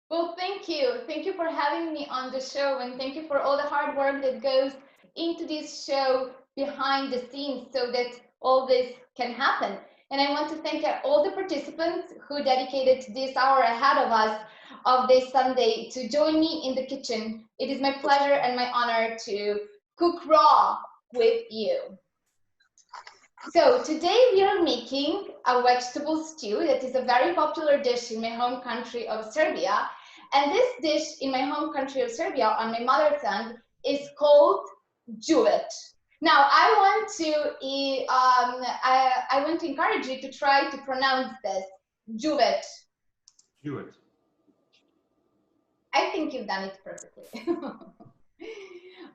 Well, thank you. Thank you for having me on the show, and thank you for all the hard work that goes into this show behind the scenes so that all this can happen. And I want to thank all the participants who dedicated this hour ahead of us of this Sunday to join me in the kitchen. It is my pleasure and my honor to cook raw with you. So today we are making a vegetable stew that is a very popular dish in my home country of Serbia. And this dish in my home country of Serbia on my mother tongue is called Juvet. Now I want to encourage you to try to pronounce this Juvet. Juvet. I think you've done it perfectly.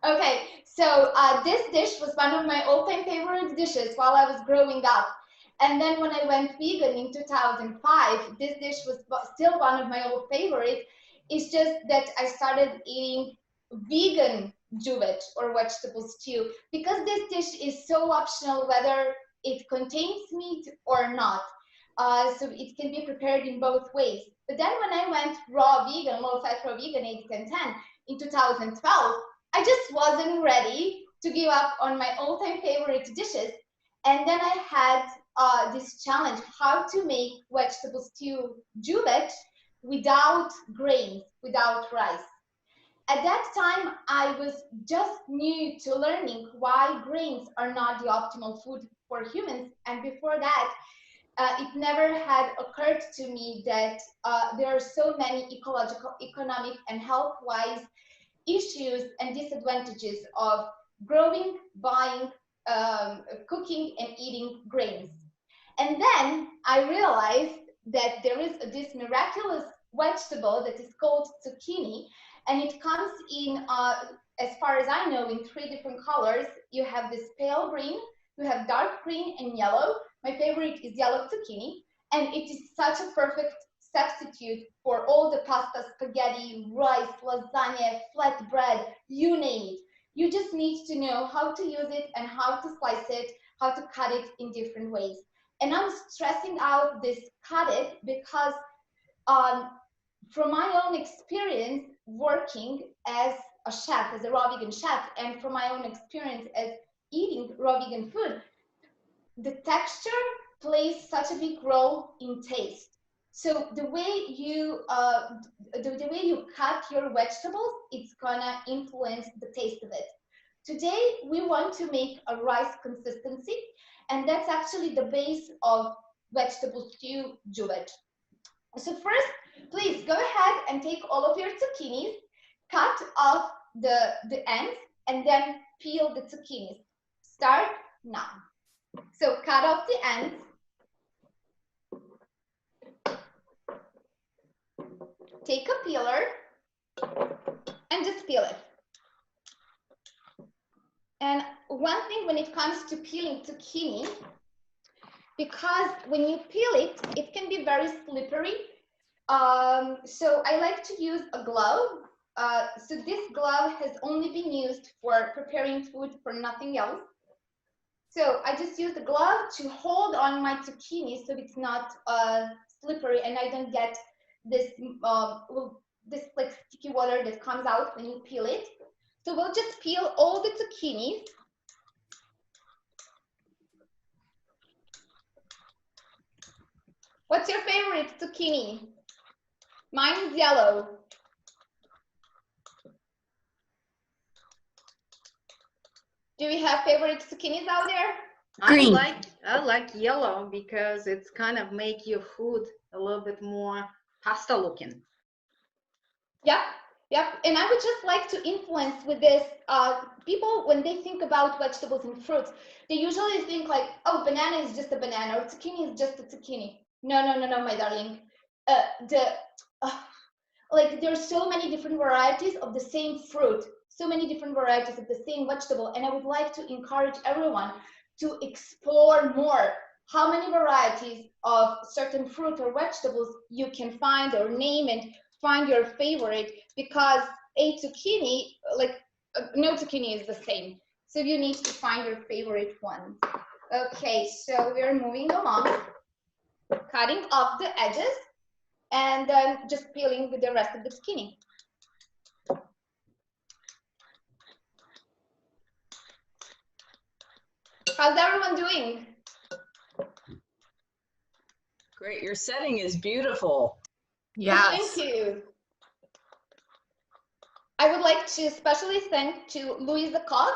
Okay, so this dish was one of my all-time favorite dishes while I was growing up. And then when I went vegan in 2005, this dish was still one of my old favorites. It's just that I started eating vegan juvet or vegetable stew because this dish is so optional whether it contains meat or not. So it can be prepared in both ways. But then when I went raw vegan, low-fat raw vegan 80-10-10 in 2012, I just wasn't ready to give up on my all-time favorite dishes. And then I had this challenge, how to make vegetable stew juvet without grains, without rice. At that time, I was just new to learning why grains are not the optimal food for humans. And before that, it never had occurred to me that there are so many ecological, economic, and health-wise issues and disadvantages of growing, buying, cooking, and eating grains. And then I realized that there is this miraculous vegetable that is called zucchini, and it comes in, as far as I know, in 3 different colors. You have this pale green, you have dark green, and yellow. My favorite is yellow zucchini, and it is such a perfect substitute for all the pasta, spaghetti, rice, lasagna, flatbread, you name it. You just need to know how to use it and how to slice it, how to cut it in different ways. And I'm stressing out this cut it because from my own experience working as a chef, as a raw vegan chef, and from my own experience as eating raw vegan food, the texture plays such a big role in taste. So the way you cut your vegetables, it's gonna influence the taste of it. Today we want to make a rice consistency, and that's actually the base of vegetable stew juvet. So first, please go ahead and take all of your zucchinis, cut off the ends, and then peel the zucchinis. Start now. So cut off the ends. Take a peeler and just peel it. And one thing when it comes to peeling zucchini, because when you peel it, it can be very slippery. So I like to use a glove. So this glove has only been used for preparing food, for nothing else. So I just use the glove to hold on my zucchini so it's not slippery and I don't get this this like sticky water that comes out when you peel it. So we'll just peel all the zucchinis. What's your favorite zucchini? Mine is yellow. Do we have favorite zucchinis out there? Green. I like yellow because it's kind of make your food a little bit more pasta looking. Yep. And I would just like to influence with this, people, when they think about vegetables and fruits, they usually think like, oh, banana is just a banana or zucchini is just a zucchini. No, my darling. Like there's so many different varieties of the same fruit, so many different varieties of the same vegetable. And I would like to encourage everyone to explore more how many varieties of certain fruit or vegetables you can find or name and find your favorite, because a zucchini, like no zucchini is the same. So you need to find your favorite one. Okay, so we're moving along, cutting off the edges. and then just peeling with the rest of the zucchini. How's everyone doing? Great, your setting is beautiful. Yes. Thank you. I would like to especially thank to Louisa Koch,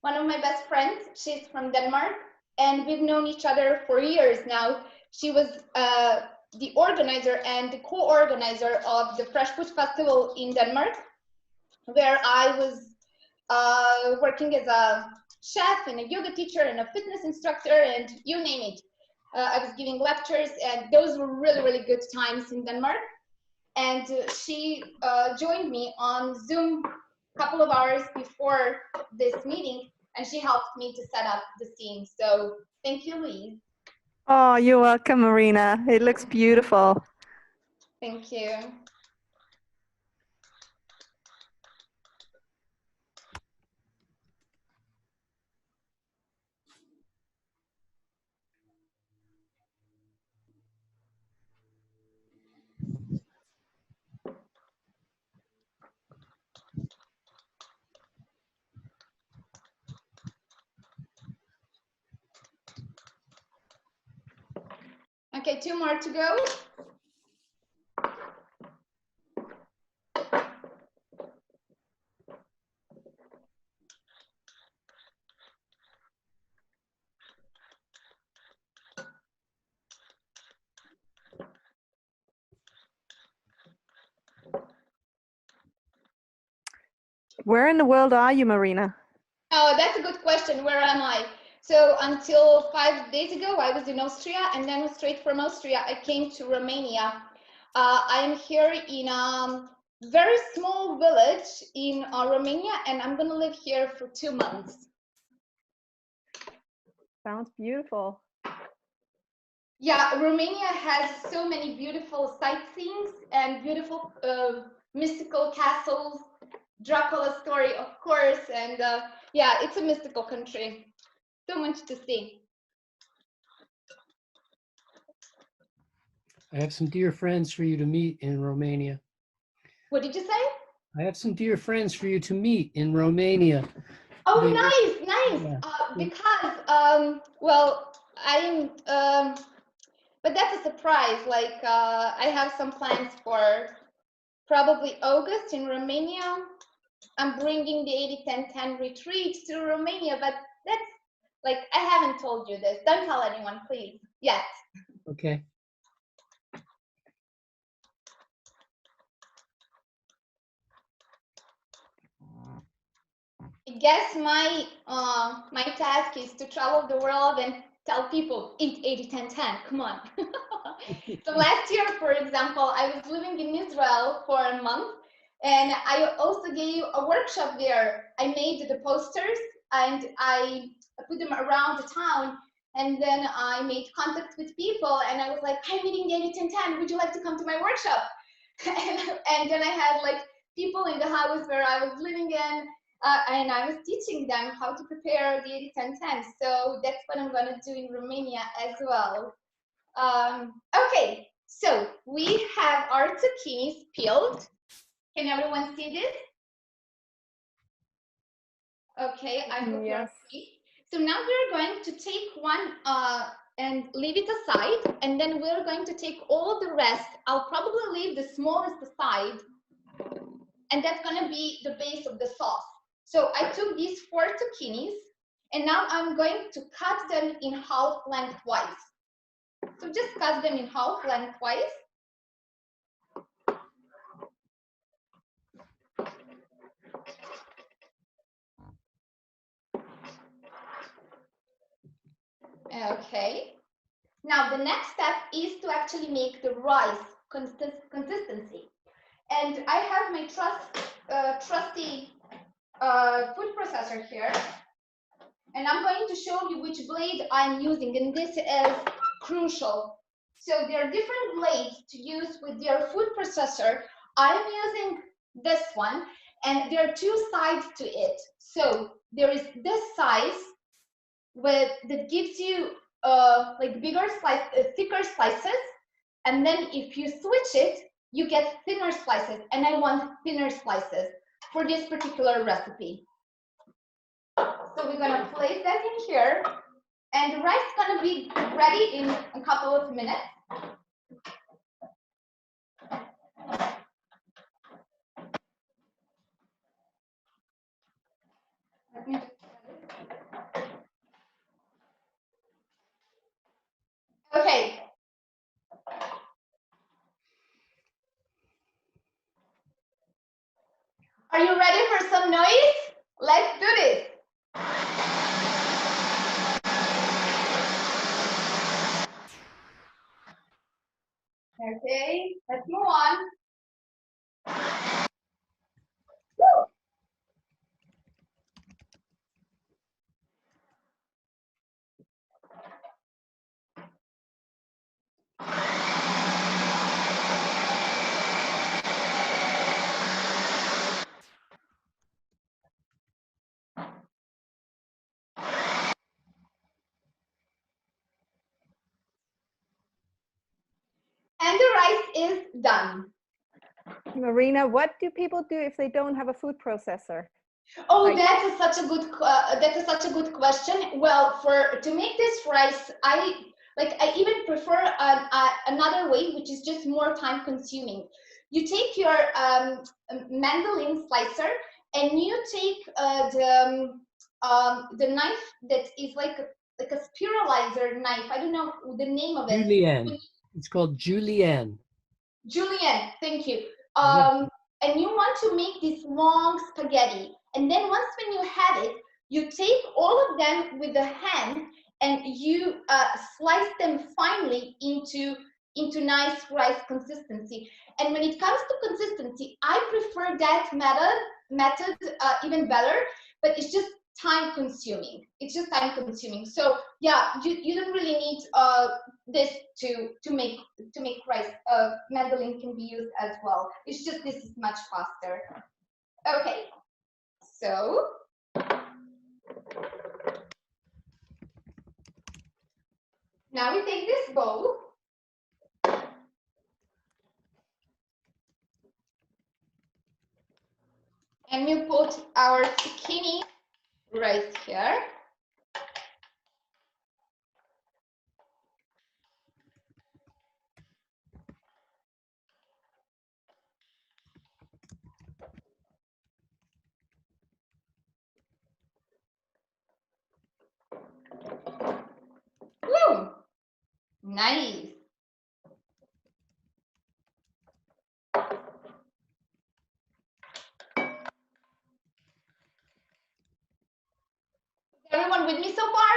one of my best friends. She's from Denmark, and we've known each other for years now. She was the organizer and the co-organizer of the Fresh Food Festival in Denmark, where I was working as a chef and a yoga teacher and a fitness instructor, and you name it. I was giving lectures, and those were really, really good times in Denmark. And she joined me on Zoom a couple of hours before this meeting, and she helped me to set up the scene. So thank you, Louise. Oh, you're welcome, Marina. It looks beautiful. Thank you. Okay, 2 more to go. Where in the world are you, Marina? Oh, that's a good question. Where am I? So until 5 days ago, I was in Austria, and then straight from Austria, I came to Romania. I am here in a very small village in Romania, and I'm going to live here for 2 months. Sounds beautiful. Yeah, Romania has so many beautiful sightseeings and beautiful mystical castles. Dracula's story, of course, and yeah, it's a mystical country. So much to see. I have some dear friends for you to meet in Romania. What did you say? I have some dear friends for you to meet in Romania. Oh, nice, nice. Yeah. Because, well, I'm, but that's a surprise. Like, I have some plans for probably August in Romania. I'm bringing the 80-10-10 retreat to Romania, but that's like, I haven't told you this. Don't tell anyone, please, yet. Okay. I guess my my task is to travel the world and tell people eat 80-10-10. Come on. So last year, for example, I was living in Israel for a month, and I also gave a workshop there. I made the posters and I put them around the town, and then I made contact with people, and I was like, I'm eating 80-10-10. Would you like to come to my workshop? And then I had like people in the house where I was living in. And I was teaching them how to prepare the 80-10-10. So that's what I'm going to do in Romania as well. Okay, so we have our zucchinis peeled. Can everyone see this? Okay, I hope you're free. So now we're going to take one and leave it aside, and then we're going to take all the rest. I'll probably leave the smallest aside, and that's going to be the base of the sauce. So I took these 4 zucchinis, and now I'm going to cut them in half lengthwise. So just cut them in half lengthwise. Okay. Now the next step is to actually make the rice consistency. And I have my trusty food processor here, and I'm going to show you which blade I'm using, and this is crucial. So there are different blades to use with your food processor. I'm using this one, and there are 2 sides to it. So there is this size that gives you like bigger thicker slices, And then if you switch it, you get thinner slices, and I want thinner slices for this particular recipe. So we're gonna place that in here, and the rice is gonna be ready in a couple of minutes. Let me just okay. Are you ready for some noise? Let's do this. Okay, let's move on. Woo. And the rice is done. Marina, what do people do if they don't have a food processor? Oh, Like- that's such a good question. Well, to make this rice, I even prefer another way, which is just more time consuming. You take your mandolin slicer and you take the knife that is like a spiralizer knife. I don't know the name of it. Julienne. It's called Julienne. Julienne, thank you. Yeah. And you want to make this long spaghetti. And then once when you have it, you take all of them with the hand and you slice them finely into nice rice consistency. And when it comes to consistency, I prefer that method even better, but it's just time consuming. It's just time consuming. So yeah, you don't really need this to make rice. Mandolin can be used as well. It's just this is much faster. Okay, so now we take this bowl and we put our zucchini right here. Woo! Nice. Everyone with me so far?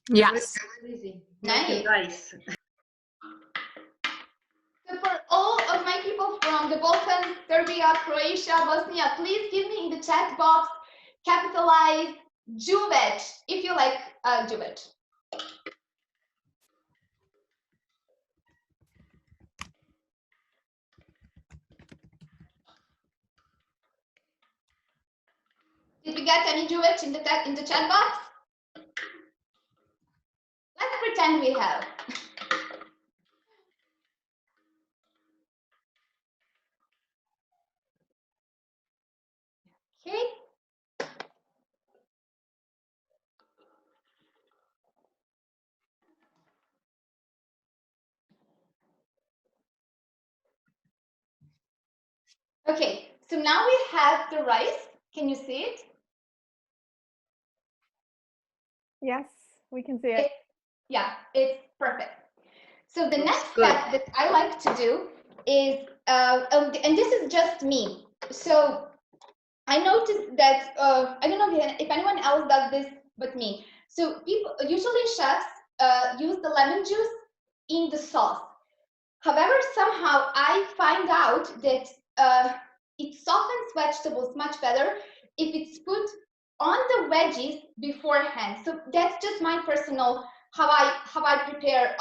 Yes. Easy. Nice. Rice. So for all of my people from the Balkans, Serbia, Croatia, Bosnia, please give me in the chat box, capitalize Grubic if you like Grubic. Did we get any Grubic in the chat box? Let's pretend we have. Okay. Okay, so now we have the rice. Can you see it? Yes, we can see it. Yeah, it's perfect. So the Looks next good. step that I like to do is, and this is just me. So I noticed that, I don't know if anyone else does this but me. So people, usually chefs use the lemon juice in the sauce. However, somehow I find out that it softens vegetables much better if it's put on the veggies beforehand. So that's just my personal how I prepare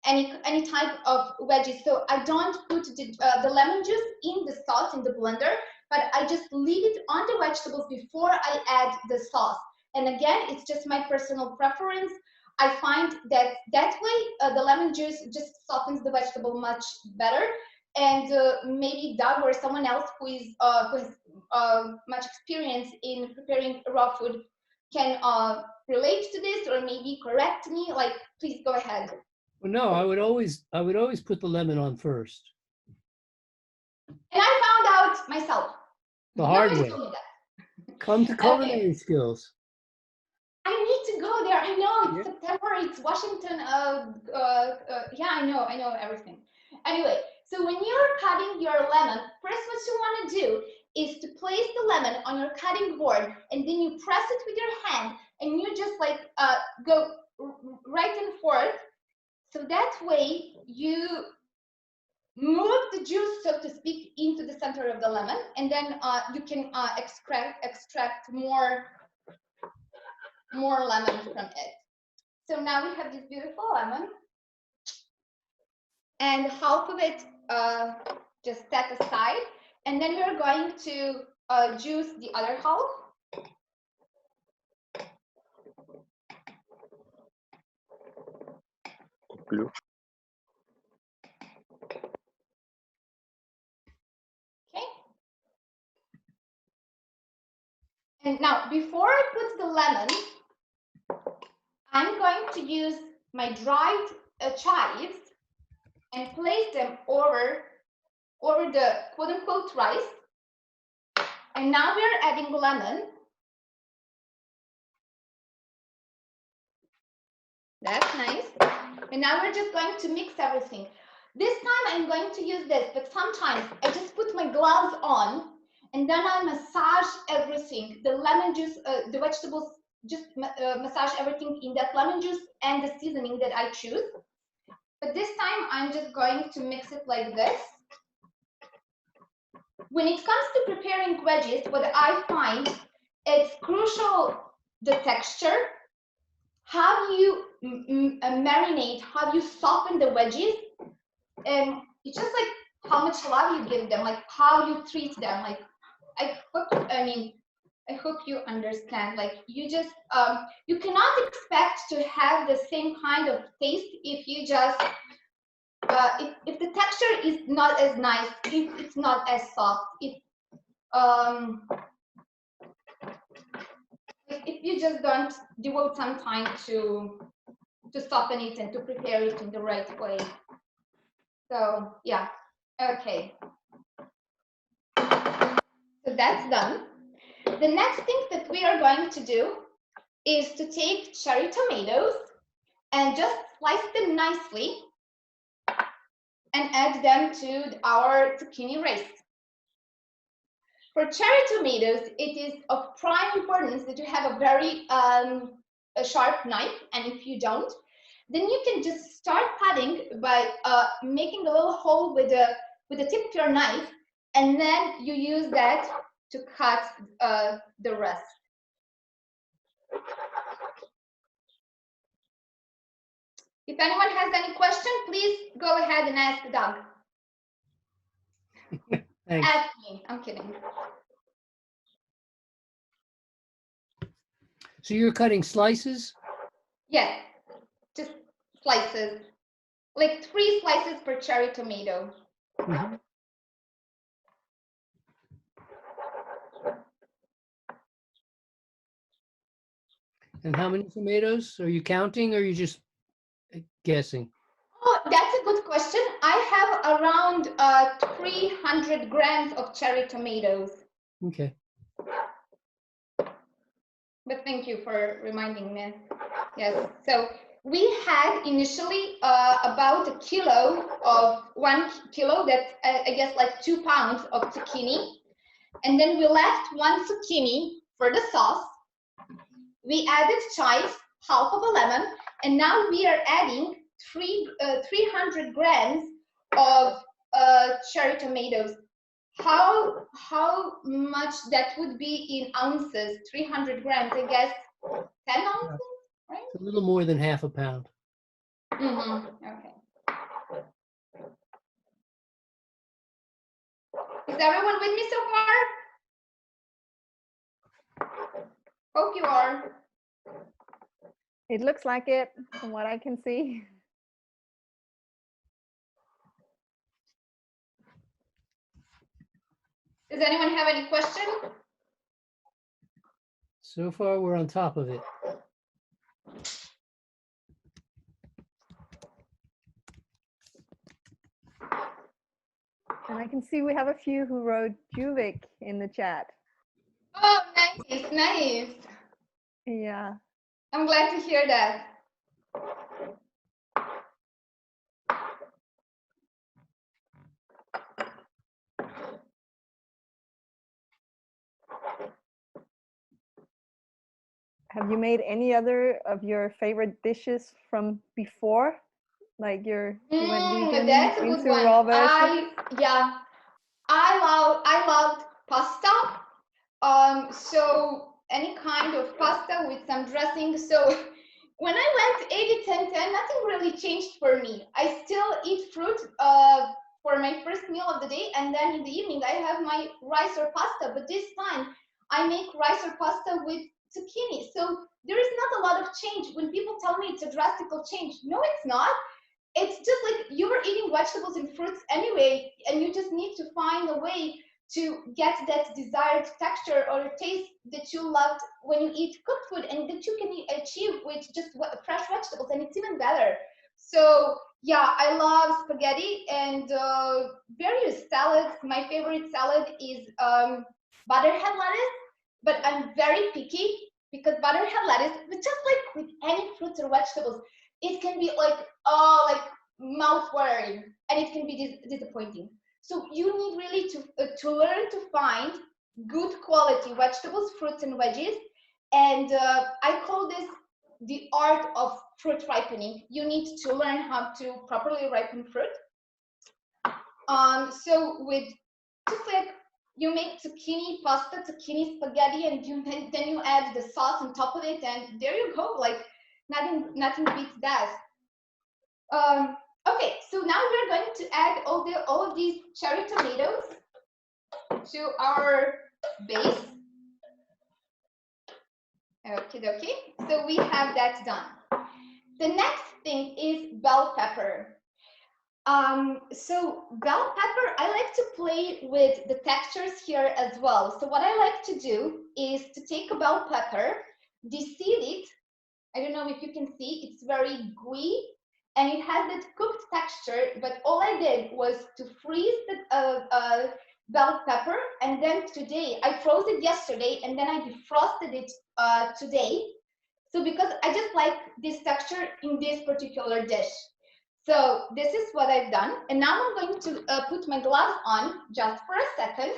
any type of veggies. So I don't put the lemon juice in the sauce in the blender. but I just leave it on the vegetables before I add the sauce. And again, it's just my personal preference. I find that that way the lemon juice just softens the vegetable much better. And maybe Doug or someone else who has much experience in preparing raw food can relate to this or maybe correct me. Like, please go ahead. Well, no, I would always put the lemon on first. And I found out myself. The hard Nobody way. told me that. Come to culinary skills. I need to go there. I know it's September. It's Washington. Yeah, I know everything. Anyway, so when you're cutting your lemon, first what you want to do is to place the lemon on your cutting board, and then you press it with your hand, and you just like go right and forth. So that way you move the juice, so to speak, into the center of the lemon, and then you can extract more lemon from it. So now we have this beautiful lemon, and half of it just set aside, and then we're going to juice the other half. Okay. And now, before I put the lemon, I'm going to use my dried chives and place them over the quote-unquote rice. And now we're adding lemon. That's nice. And now we're just going to mix everything. This time I'm going to use this, but sometimes I just put my gloves on and then I massage everything. The lemon juice, the vegetables, just massage everything in that lemon juice and the seasoning that I choose. But this time I'm just going to mix it like this. When it comes to preparing veggies, what I find it's crucial the texture, how you marinate, how you soften the veggies, and it's just like how much love you give them, like how you treat them. Like I hope you understand. Like you just you cannot expect to have the same kind of taste if you just if the texture is not as nice, if it's not as soft, if you just don't devote some time to soften it and to prepare it in the right way. So yeah, okay. So that's done. The next thing that we are going to do is to take cherry tomatoes and just slice them nicely and add them to our zucchini rice. For cherry tomatoes, it is of prime importance that you have a very a sharp knife, and if you don't, then you can just start cutting by making a little hole with the tip of your knife, and then you use that to cut the rest. If anyone has any question, please go ahead and ask Doug. Thanks. Ask me. I'm kidding. So you're cutting slices? Yes, just slices, like 3 slices per cherry tomato. Mm-hmm. And how many tomatoes? Are you counting or are you just guessing? Oh, that's a good question. I have around 300 grams of cherry tomatoes. Okay. But thank you for reminding me. Yes, so we had initially about a kilo of 1 kilo, that's I guess like 2 pounds of zucchini. And then we left 1 zucchini for the sauce. We added chives, half of a lemon, and now we are adding 300 grams of cherry tomatoes. How much that would be in ounces? 300 grams, I guess 10 ounces, right? It's a little more than half a pound. Mm-hmm. Okay. Is everyone with me so far? Hope you are. It looks like it from what I can see. Does anyone have any question? So far, we're on top of it. And I can see we have a few who wrote Grubic in the chat. Oh, nice, nice. Yeah. I'm glad to hear that. Have you made any other of your favorite dishes from before? Like you went vegan, That's a good into one. raw version? I loved pasta. So any kind of pasta with some dressing. So when I went 80-10-10, nothing really changed for me. I still eat fruit for my first meal of the day, and then in the evening I have my rice or pasta. But this time I make rice or pasta with zucchini. So there is not a lot of change. When people tell me it's a drastic change, no, it's not. It's just like you were eating vegetables and fruits anyway, and you just need to find a way to get that desired texture or taste that you loved when you eat cooked food, and that you can achieve with just fresh vegetables, and it's even better. So yeah, I love spaghetti and various salads. My favorite salad is butterhead lettuce, but I'm very picky because butterhead lettuce, just like with any fruits or vegetables, it can be like, oh, like mouth-watering, and it can be disappointing. So you need really to learn to find good quality vegetables, fruits, and veggies. And I call this the art of fruit ripening. You need to learn how to properly ripen fruit. So with just like you make zucchini pasta, zucchini spaghetti, and then you add the sauce on top of it, and there you go. Like nothing beats that. Okay, so now we're going to add all of these cherry tomatoes to our base. Okay, so we have that done. The next thing is bell pepper. So bell pepper, I like to play with the textures here as well. So what I like to do is to take a bell pepper, deseed it. I don't know if you can see, it's very gooey, and it has that cooked texture, but all I did was to freeze the bell pepper, and then today, I froze it yesterday, and then I defrosted it today. So because I just like this texture in this particular dish. So this is what I've done, and now I'm going to put my gloves on just for a second.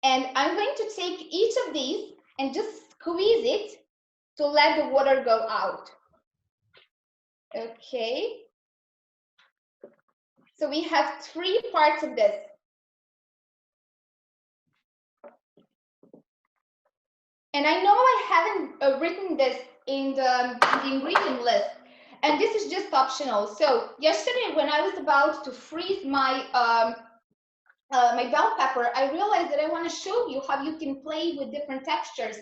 And I'm going to take each of these and just squeeze it to let the water go out. Okay. So we have 3 parts of this. And I know I haven't written this in the ingredient list, and this is just optional. So yesterday when I was about to freeze my my bell pepper, I realized that I want to show you how you can play with different textures.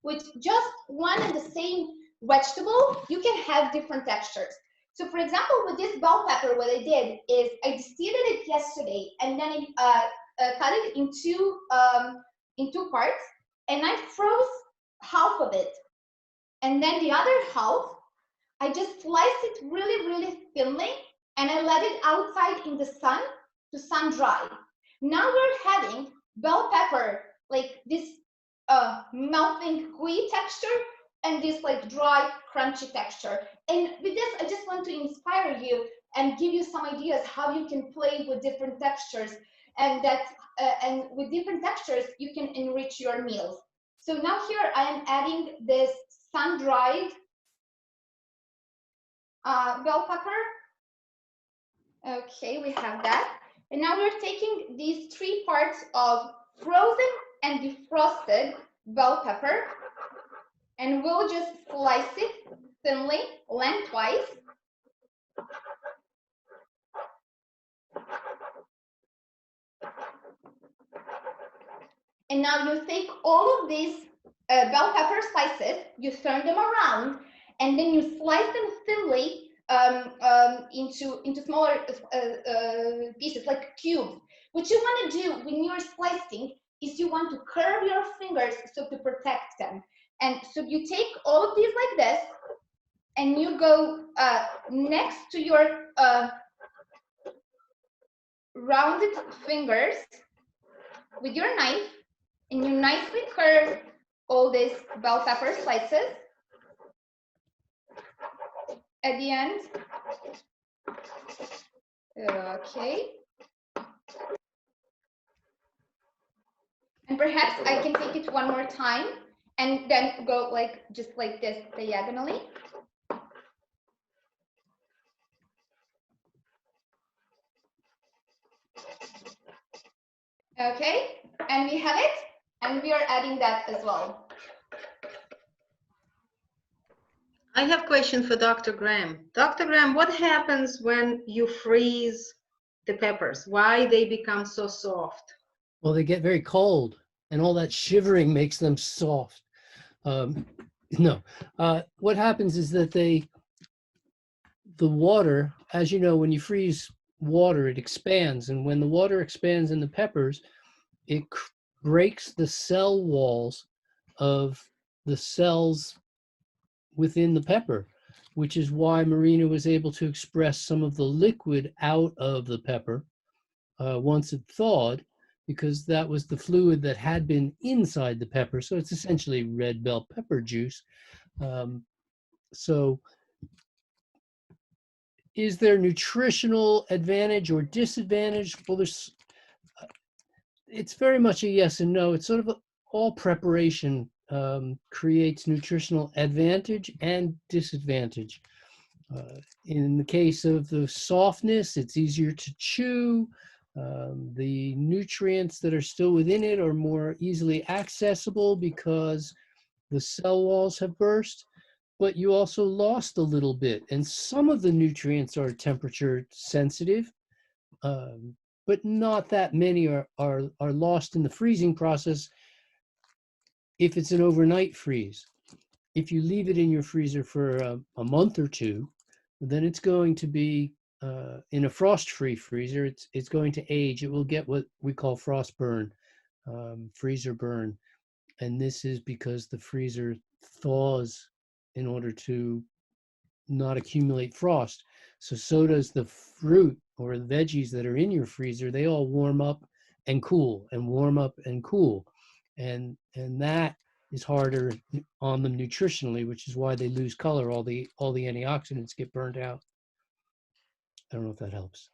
With just one and the same vegetable, you can have different textures. So for example, with this bell pepper, what I did is I seeded it yesterday, and then I cut it in two parts, and I froze half of it. And then the other half, I just sliced it really, really thinly, and I let it outside in the sun to sun dry. Now we're having bell pepper, like this melting gooey texture, and this like dry, crunchy texture. And with this, I just want to inspire you and give you some ideas how you can play with different textures, and and with different textures, you can enrich your meals. So now here I am adding this sun-dried bell pepper. Okay, we have that. And now we're taking these 3 parts of frozen and defrosted bell pepper, and we'll just slice it thinly, lengthwise. And now you take all of these bell pepper slices, you turn them around, and then you slice them thinly into smaller pieces, like cubes. What you want to do when you're slicing is you want to curve your fingers so to protect them. And so you take all of these like this, and you go next to your rounded fingers with your knife, and you nicely curve all these bell pepper slices at the end. Okay. And perhaps I can take it one more time and then go like just like this diagonally. Okay, and we have it, and we are adding that as well. I have a question for Dr. Graham. Dr. Graham, what happens when you freeze the peppers? Why they become so soft? Well, they get very cold, and all that shivering makes them soft. No, what happens is that the water, as you know, when you freeze water, it expands, and when the water expands in the peppers, it breaks the cell walls of the cells within the pepper, which is why Marina was able to express some of the liquid out of the pepper once it thawed, because that was the fluid that had been inside the pepper. So it's essentially red bell pepper juice. So is there nutritional advantage or disadvantage? Well, it's very much a yes and no. It's sort of all preparation creates nutritional advantage and disadvantage. In the case of the softness, it's easier to chew. The nutrients that are still within it are more easily accessible because the cell walls have burst, but you also lost a little bit. And some of the nutrients are temperature sensitive, but not that many are lost in the freezing process if it's an overnight freeze. If you leave it in your freezer for a month or two, then it's going to be in a frost-free freezer. It's going to age. It will get what we call frost burn, freezer burn, and this is because the freezer thaws in order to not accumulate frost. So does the fruit or the veggies that are in your freezer. They all warm up and cool, and warm up and cool, and that is harder on them nutritionally, which is why they lose color. All the antioxidants get burned out. I don't know if that helps.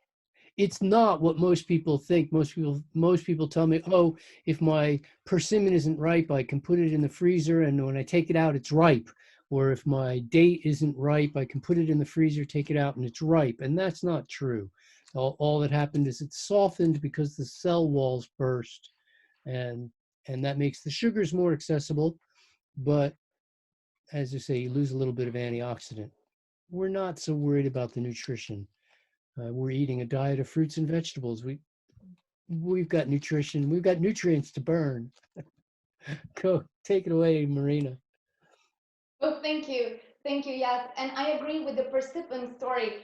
It's not what most people think. Most people tell me, oh, if my persimmon isn't ripe, I can put it in the freezer, and when I take it out, it's ripe. Or if my date isn't ripe, I can put it in the freezer, take it out, and it's ripe. And that's not true. All that happened is it softened because the cell walls burst, and that makes the sugars more accessible. But as I say, you lose a little bit of antioxidant. We're not so worried about the nutrition. We're eating a diet of fruits and vegetables. We've got nutrition. We've got nutrients to burn. Go, take it away, Marina. Oh, thank you. Thank you, yes. And I agree with the persimmon story.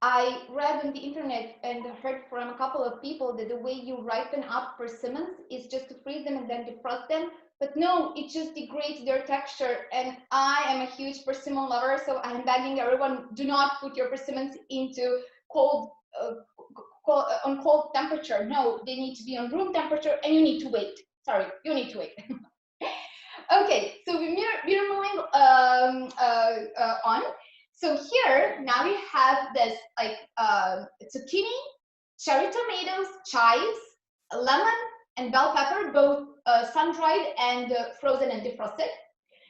I read on the internet and heard from a couple of people that the way you ripen up persimmons is just to freeze them and then defrost them. But no, it just degrades their texture. And I am a huge persimmon lover, so I'm begging everyone, do not put your persimmons into cold temperature. No, they need to be on room temperature, and you need to wait. Sorry, you need to wait. Okay, so we're moving on. So here now we have this like zucchini, cherry tomatoes, chives, lemon, and bell pepper, both sun-dried and frozen and defrosted.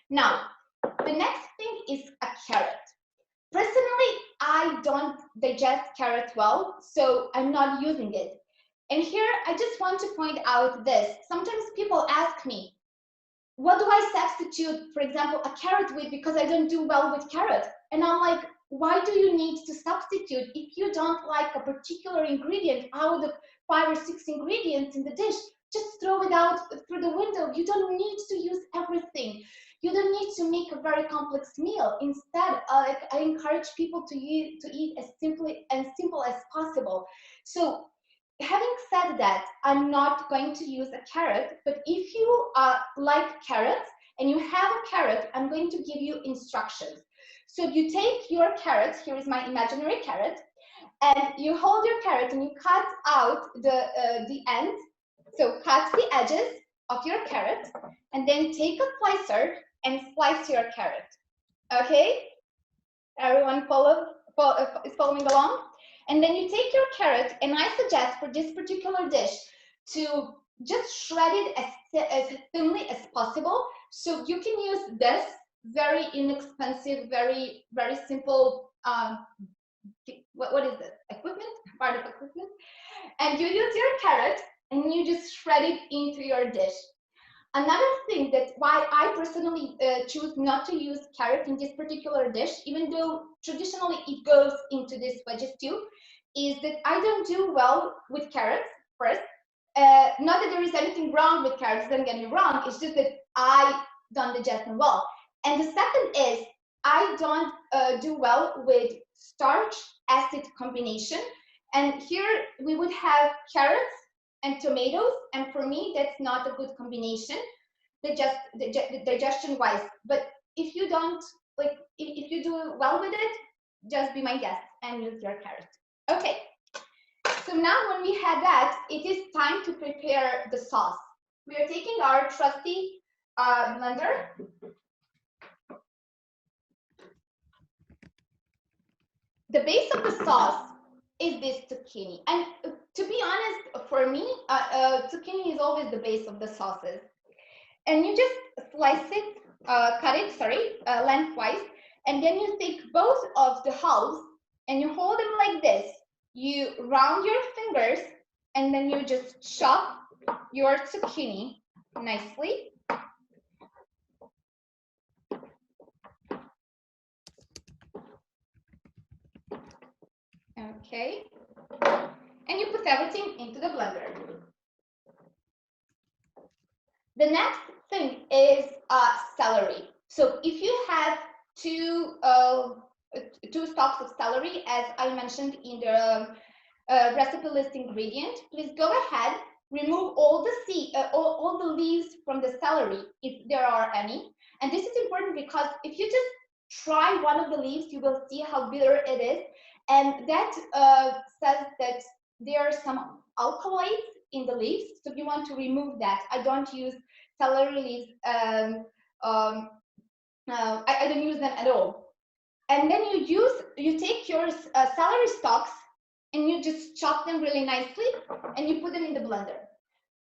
Now, the next thing is a carrot. Personally, I don't digest carrot well, so I'm not using it. And here, I just want to point out this. Sometimes people ask me, what do I substitute, for example, a carrot with because I don't do well with carrot? And I'm like, why do you need to substitute if you don't like a particular ingredient out of 5 or 6 ingredients in the dish? just throw it out through the window. You don't need to use everything. You don't need to make a very complex meal. Instead, like I encourage people to eat as simple as possible. So having said that, I'm not going to use a carrot, but if you like carrots and you have a carrot, I'm going to give you instructions. So you take your carrot, here is my imaginary carrot, and you hold your carrot and you cut out the ends, so cut the edges of your carrot, and then take a slicer and slice your carrot. Okay? Everyone is following along? And then you take your carrot, and I suggest for this particular dish to just shred it as thinly as possible. So you can use this very inexpensive, very simple, what is it? Equipment? Part of equipment. And you use your carrot and you just shred it into your dish. Another thing that why I personally choose not to use carrot in this particular dish, even though traditionally it goes into this veggie stew, is that I don't do well with carrots first. Not that there is anything wrong with carrots, don't get me wrong, it's just that I don't digest them well. And the second is I don't do well with starch acid combination. And here we would have carrots and tomatoes, and for me that's not a good combination digestion wise. But if you don't like, if you do well with it, just be my guest and use your carrot. Okay, so now when we had that, it is time to prepare the sauce. We are taking our trusty blender. The base of the sauce is this zucchini, and to be honest, for me, zucchini is always the base of the sauces. And you just slice it, cut it, sorry, lengthwise, and then you take both of the halves and you hold them like this. You round your fingers, and then you just chop your zucchini nicely. Okay, and you put everything into the blender. The next thing is celery. So if you have two stalks of celery, as I mentioned in the recipe list ingredient, please go ahead, remove all the all the leaves from the celery if there are any. And this is important because if you just try one of the leaves, you will see how bitter it is. And that says that there are some alkaloids in the leaves, so you want to remove that. I don't use celery leaves. I don't use them at all. And then you take your celery stalks and you just chop them really nicely and you put them in the blender.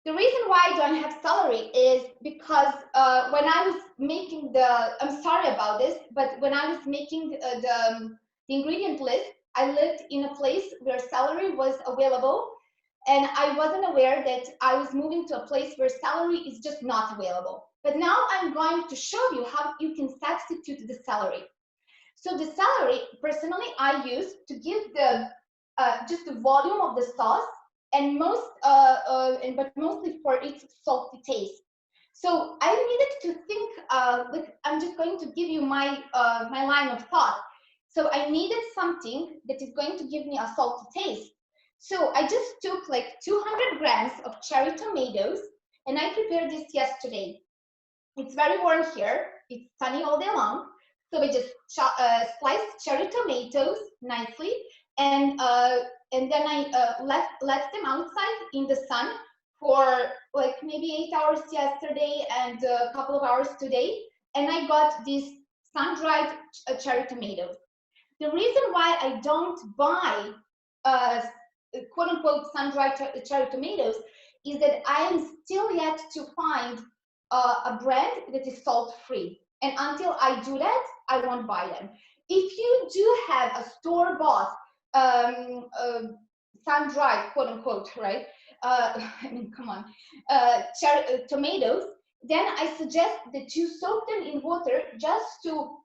The reason why I don't have celery is because when I was making I'm sorry about this, but when I was making the ingredient list, I lived in a place where celery was available, and I wasn't aware that I was moving to a place where celery is just not available. But now I'm going to show you how you can substitute the celery. So the celery, personally, I use to give the just the volume of the sauce, and but mostly for its salty taste. So I needed to think. I'm just going to give you my my line of thought. So I needed something that is going to give me a salty taste. So I just took like 200 grams of cherry tomatoes, and I prepared this yesterday. It's very warm here. It's sunny all day long. So we just sliced cherry tomatoes nicely, and then I left them outside in the sun for like maybe 8 hours yesterday and a couple of hours today, and I got these sun-dried cherry tomatoes. The reason why I don't buy quote-unquote sun-dried cherry tomatoes is that I am still yet to find a brand that is salt-free. And until I do that, I won't buy them. If you do have a store-bought sun-dried, quote-unquote, right? I mean, come on, tomatoes, then I suggest that you soak them in water just to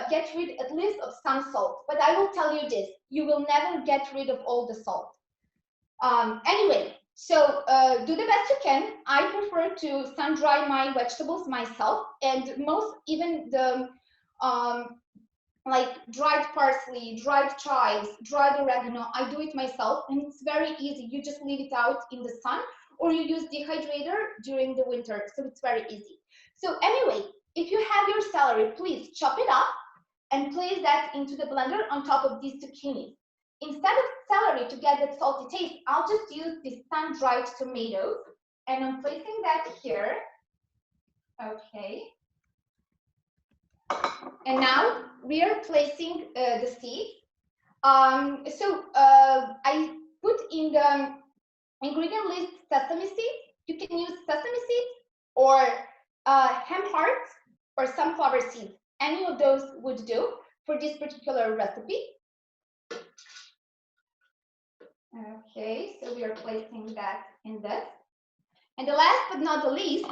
get rid at least of some salt. But I will tell you this, you will never get rid of all the salt. Anyway, So do the best you can. I prefer to sun dry my vegetables myself, and most even the like dried parsley, dried chives, dried oregano, I do it myself, and it's very easy. You just leave it out in the sun, or you use dehydrator during the winter, so it's very easy. So anyway, if you have your celery, please chop it up and place that into the blender on top of these zucchini. Instead of celery to get that salty taste, I'll just use the sun-dried tomatoes, and I'm placing that here. Okay. And now we are placing the seeds. I put in the ingredient list sesame seeds. You can use sesame seeds or hemp hearts or sunflower seeds. Any of those would do for this particular recipe. Okay, so we are placing that in this. And the last but not the least,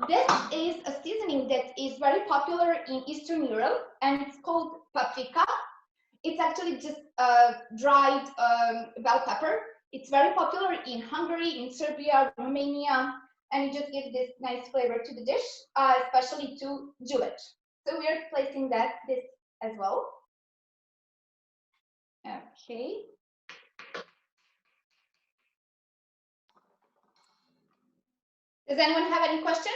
this is a seasoning that is very popular in Eastern Europe, and it's called paprika. It's actually just dried bell pepper. It's very popular in Hungary, in Serbia, Romania, and it just gives this nice flavor to the dish, especially to Grubic. So we are placing this as well. Okay. Does anyone have any question?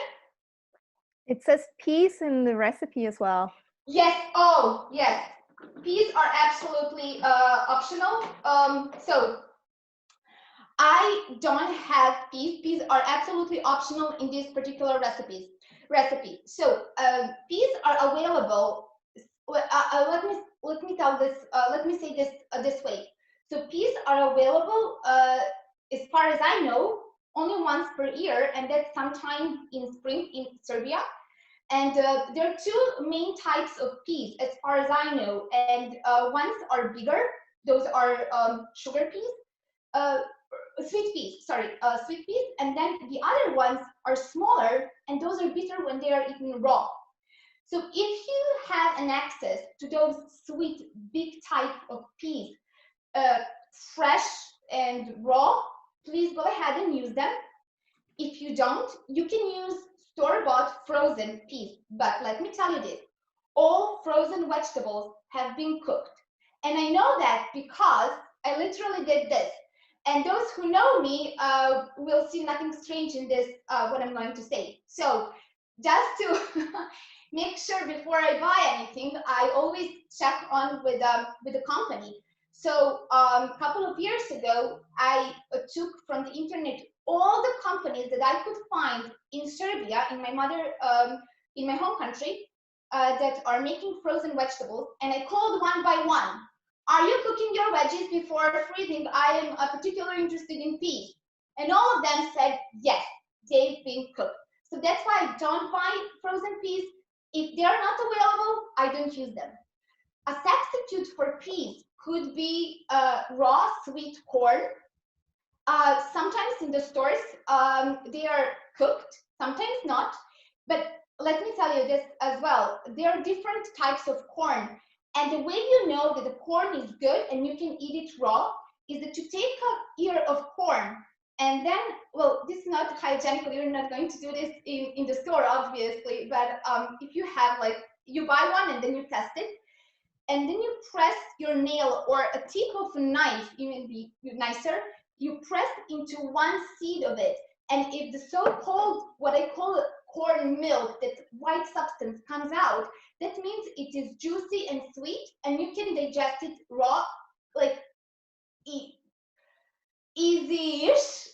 It says peas in the recipe as well. Yes. Oh, yes. Peas are absolutely optional. So I don't have peas. Peas are absolutely optional in this particular recipe. So peas are available. Let me tell this. Let me say this this way. So peas are available, as far as I know, only once per year, and that's sometime in spring in Serbia. And there are two main types of peas, as far as I know. And ones are bigger; those are sugar peas. Sweet peas, sweet peas, and then the other ones are smaller, and those are bitter when they are eaten raw. So if you have an access to those sweet, big type of peas, fresh and raw, please go ahead and use them. If you don't, you can use store-bought frozen peas. But let me tell you this, all frozen vegetables have been cooked. And I know that because I literally did this. And those who know me will see nothing strange in this, what I'm going to say. So just to make sure before I buy anything, I always check on with the company. So a couple of years ago, I took from the internet all the companies that I could find in Serbia, in my home country, that are making frozen vegetables, and I called one by one. Are you cooking your veggies before freezing? I am particularly interested in peas. And all of them said, yes, they've been cooked. So that's why I don't buy frozen peas. If they are not available, I don't use them. A substitute for peas could be raw sweet corn. Sometimes in the stores, they are cooked, sometimes not. But let me tell you this as well. There are different types of corn. And the way you know that the corn is good and you can eat it raw is that you take an ear of corn and then, well, this is not hygienic. You're not going to do this in the store, obviously. But if you have, like, you buy one and then you test it, and then you press your nail or a tip of a knife, even be nicer, you press into one seed of it. And if the so-called, what I call corn milk, that white substance comes out, that means it is juicy and sweet, and you can digest it raw, like easy-ish,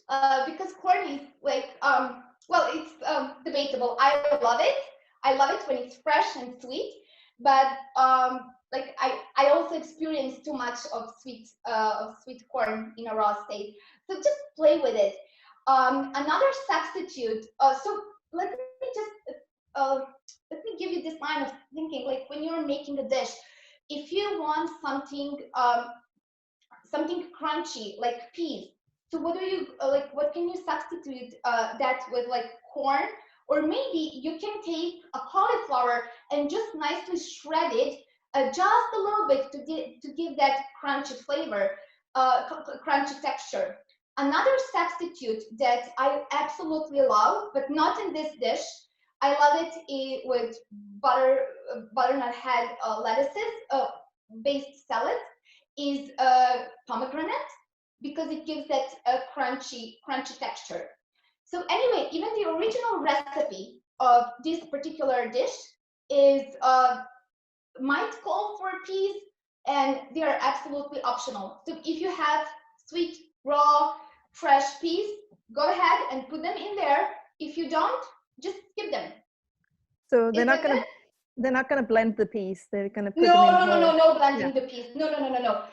because corn is like, well, it's debatable. I love it. I love it when it's fresh and sweet, but like I also experience too much of sweet corn in a raw state. So just play with it. Another substitute. So let me give you this line of thinking. Like when you're making a dish, if you want something something crunchy like peas, so what do you like? What can you substitute that with, like corn? Or maybe you can take a cauliflower and just nicely shred it, just a little bit to give that crunchy flavor, crunchy texture. Another substitute that I absolutely love, but not in this dish, I love it with butternut head lettuces based salad, is pomegranate, because it gives that crunchy texture. So anyway, even the original recipe of this particular dish is might call for peas, and they are absolutely optional. So if you have sweet, raw, fresh peas, go ahead and put them in there. If you don't, just skip them. So they're not gonna blend the peas. They're gonna put no, them in no, no, whole. no, no blending the peas. No, no, no, no, no.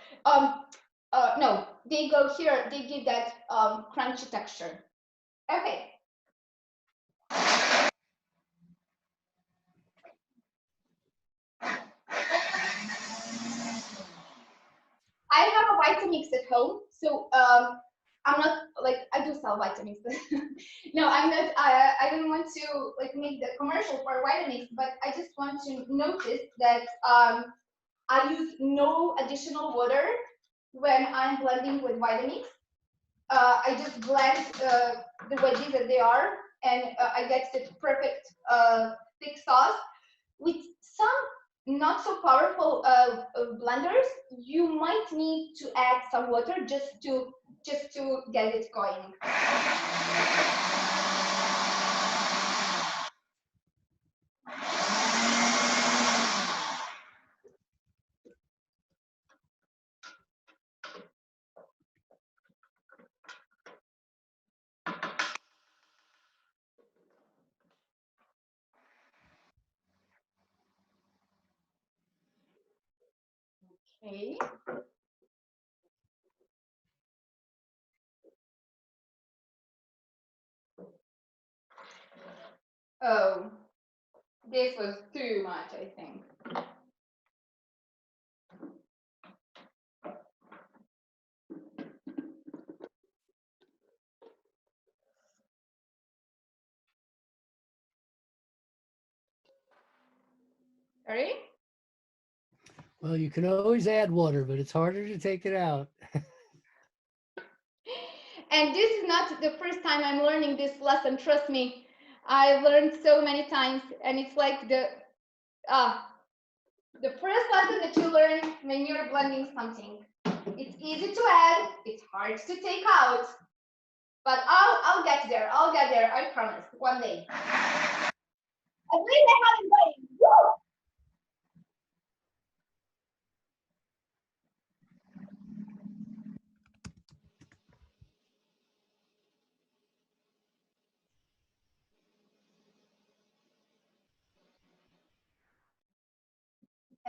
No, they go here. They give that crunchy texture. Okay. I have a Vitamix at home, so I'm not like, I do sell Vitamix. No, I'm not. I don't want to like make the commercial for Vitamix, but I just want to notice that I use no additional water when I'm blending with Vitamix. I just blend the veggies as they are, and I get the perfect thick sauce. With some not so powerful blenders, you might need to add some water just to get it going. Okay. Oh, this was too much, I think. Sorry? Well, you can always add water, but it's harder to take it out. And this is not the first time I'm learning this lesson, trust me. I've learned so many times, and it's like the first lesson that you learn when you're blending something. It's easy to add, it's hard to take out, but I'll get there. I'll get there, I promise, one day. At least I haven't done it. Woo!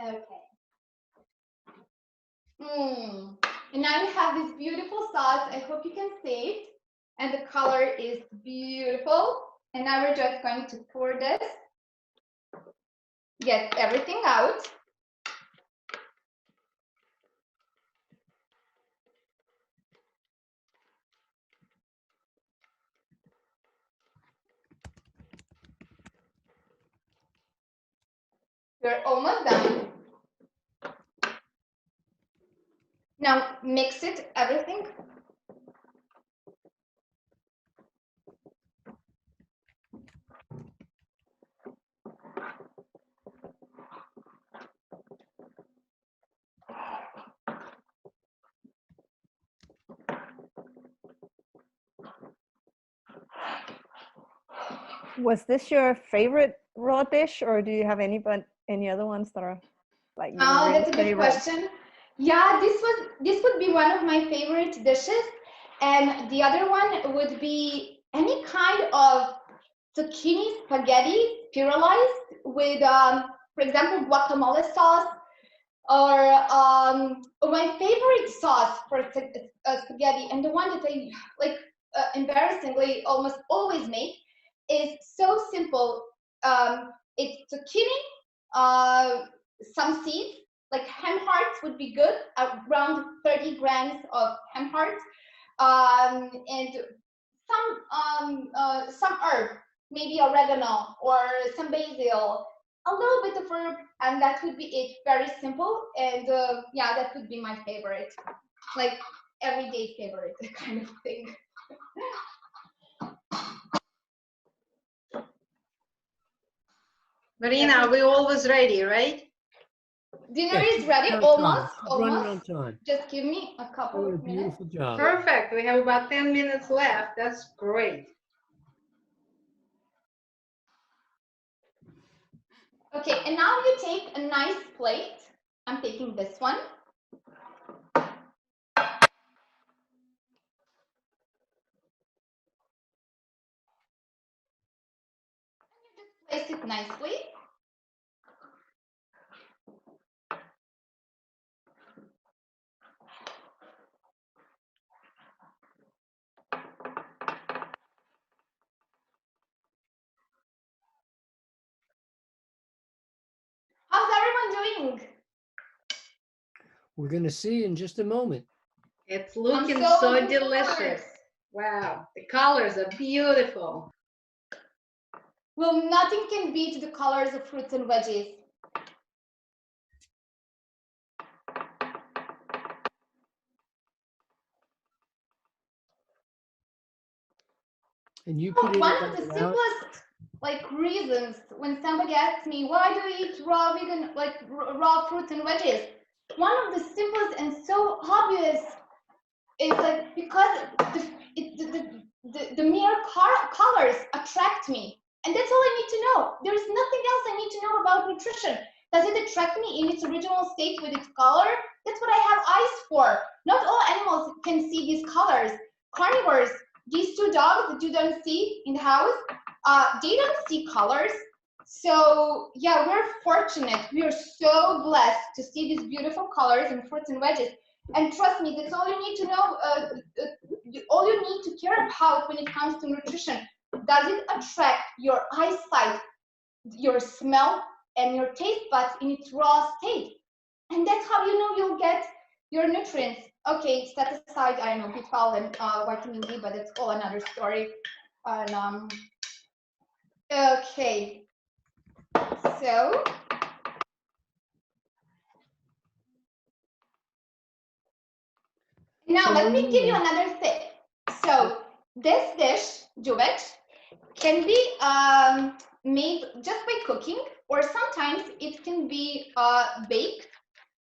Okay. And now we have this beautiful sauce. I hope you can see it. And the color is beautiful. And now we're just going to pour this, get everything out. We're almost done. Now mix it, everything. Was this your favorite raw dish, or do you have any other ones that are like your Oh, really that's a good favorite? question. Yeah, this would be one of my favorite dishes, and the other one would be any kind of zucchini spaghetti spiralized with, for example, guacamole sauce, or my favorite sauce for spaghetti, and the one that I like embarrassingly almost always make, is so simple. It's zucchini, some seeds, like ham hearts would be good, around 30 grams of ham hearts, and some herb, maybe oregano or some basil, a little bit of herb, and that would be it. Very simple, and yeah, that would be my favorite. Like, everyday favorite kind of thing. Marina, we're always ready, right? Dinner Yeah, is ready, on almost, time. She's running on almost. time. Just give me a couple Doing a of minutes. beautiful job. Perfect. We have about 10 minutes left. That's great. Okay, and now you take a nice plate. I'm taking this one. Place it nicely. How's everyone doing? We're going to see in just a moment. It's looking so so looking delicious. forward. Wow, the colors are beautiful. Well, nothing can beat the colors of fruits and veggies. And you put in One about of the an ounce. simplest reasons when somebody asks me, why do you eat raw vegan, raw fruits and veggies? One of the simplest and so obvious is because the mere colors attract me. And that's all I need to know. There is nothing else I need to know about nutrition. Does it attract me in its original state with its color? That's what I have eyes for. Not all animals can see these colors. Carnivores, these two dogs that you don't see in the house, they don't see colors. So yeah, we're fortunate. We are so blessed to see these beautiful colors in fruits and veggies. And trust me, that's all you need to know, all you need to care about when it comes to nutrition. Does it attract your eyesight, your smell, and your taste buds in its raw state? And that's how you know you'll get your nutrients. Okay, set aside, I don't know, B12 and vitamin D, but that's all another story. And, okay, so now let me give you another tip. So this dish, Grubic, can be made just by cooking, or sometimes it can be baked.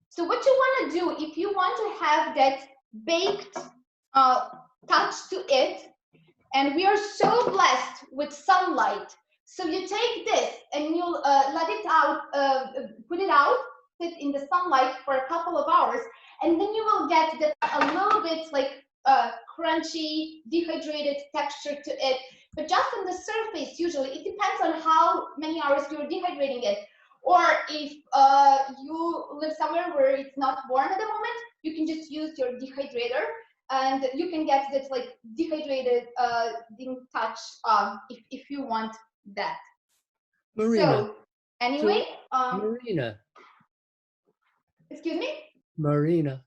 So what you want to do, if you want to have that baked touch to it, and we are so blessed with sunlight, so you take this and you'll let it out, put it out, sit in the sunlight for a couple of hours, and then you will get that a little bit crunchy, dehydrated texture to it, but just on the surface. Usually it depends on how many hours you're dehydrating it, or if you live somewhere where it's not warm at the moment, you can just use your dehydrator, and you can get that dehydrated touch if you want that. Marina. So anyway, Marina. Excuse me? Marina,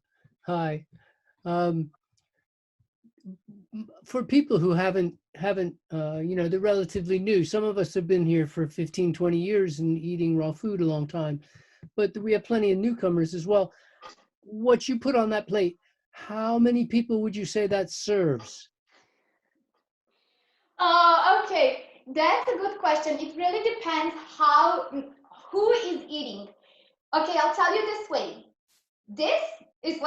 hi. For people who haven't, they're relatively new. Some of us have been here for 15, 20 years and eating raw food a long time, but we have plenty of newcomers as well. What you put on that plate, how many people would you say that serves? Okay, that's a good question. It really depends who is eating. Okay, I'll tell you this way. This is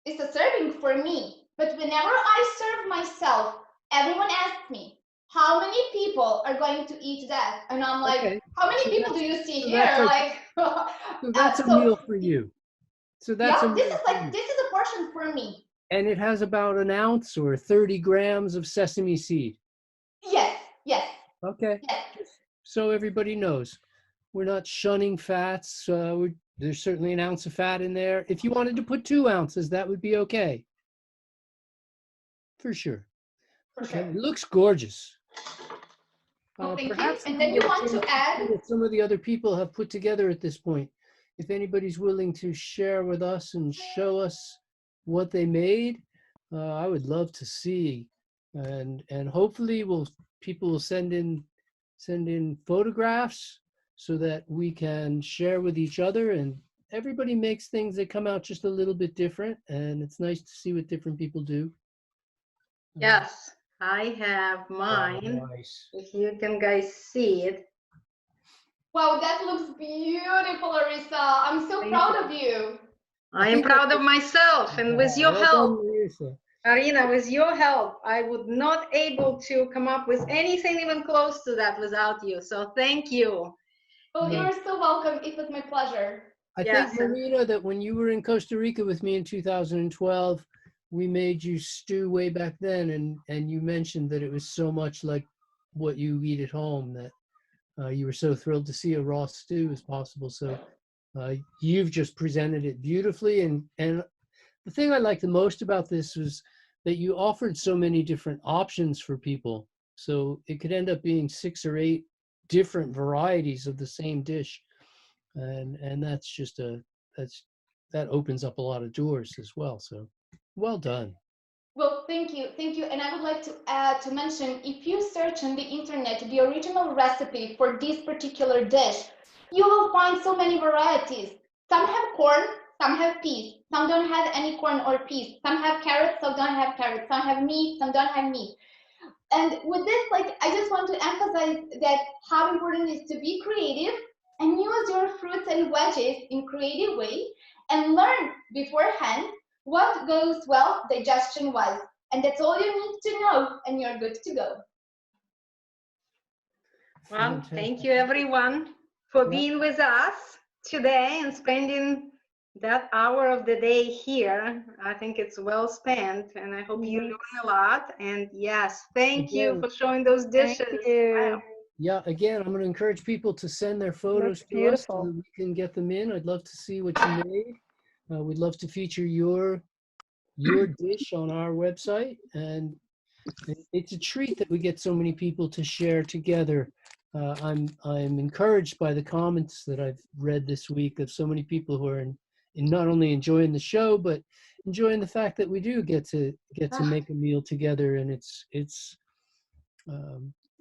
it's a serving for me, but whenever I serve myself, everyone asks me, how many people are going to eat that? And I'm like, okay. How many people do you see here? So that's a meal for you. So that's this is a portion for me. And it has about an ounce or 30 grams of sesame seed. Yes. Okay. Yes. So everybody knows, we're not shunning fats. There's certainly an ounce of fat in there. If you wanted to put 2 ounces, that would be okay. For sure. Okay. It looks gorgeous. Thank you. Perhaps And then you want to add what some of the other people have put together at this point. If anybody's willing to share with us and show us what they made, I would love to see. And hopefully people will send in photographs so that we can share with each other and everybody makes things that come out just a little bit different, and it's nice to see what different people do. Yes, I have mine. Nice. If you can guys see it. Wow, that looks beautiful, Larissa. I'm so proud of you. I am proud of myself, and with your Well help, done, Marisa. Marina, with your help, I would not able to come up with anything even close to that without you. So thank you. Oh, Yeah. you're so welcome. It was my pleasure. I Yes, think, Marina, that when you were in Costa Rica with me in 2012, we made you stew way back then, and you mentioned that it was so much like what you eat at home that you were so thrilled to see a raw stew as possible. So you've just presented it beautifully, and the thing I liked the most about this was that you offered so many different options for people. So it could end up being 6 or 8 different varieties of the same dish. And that's just that opens up a lot of doors as well. So well done. Well, thank you. And I would like to mention, if you search on the internet the original recipe for this particular dish, you will find so many varieties. Some have corn, some have peas, some don't have any corn or peas, some have carrots, some don't have carrots, some have meat, some don't have meat. And with this, like, I just want to emphasize that how important it is to be creative and use your fruits and veggies in creative way, and learn beforehand what goes well digestion-wise. And that's all you need to know, and you're good to go. well, thank you everyone for being with us today and spending that hour of the day here. I think it's well spent, and I hope you learn a lot. And yes, thank you for showing those dishes. Thank you. Wow. Yeah, again, I'm going to encourage people to send their photos to us so that we can get them in. I'd love to see what you made. We'd love to feature your dish on our website, and it's a treat that we get so many people to share together. I'm encouraged by the comments that I've read this week of so many people who are in not only enjoying the show, but enjoying the fact that we do get to make a meal together, and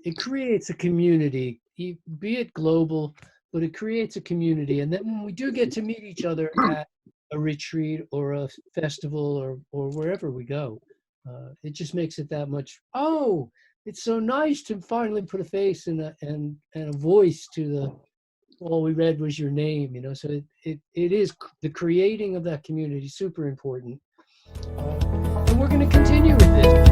it creates a community, be it global, but it creates a community. And then when we do get to meet each other at a retreat or a festival or wherever we go, it just makes it that much. Oh, it's so nice to finally put a face and a voice to the. All we read was your name, you know. So it is the creating of that community super important, and we're going to continue with this.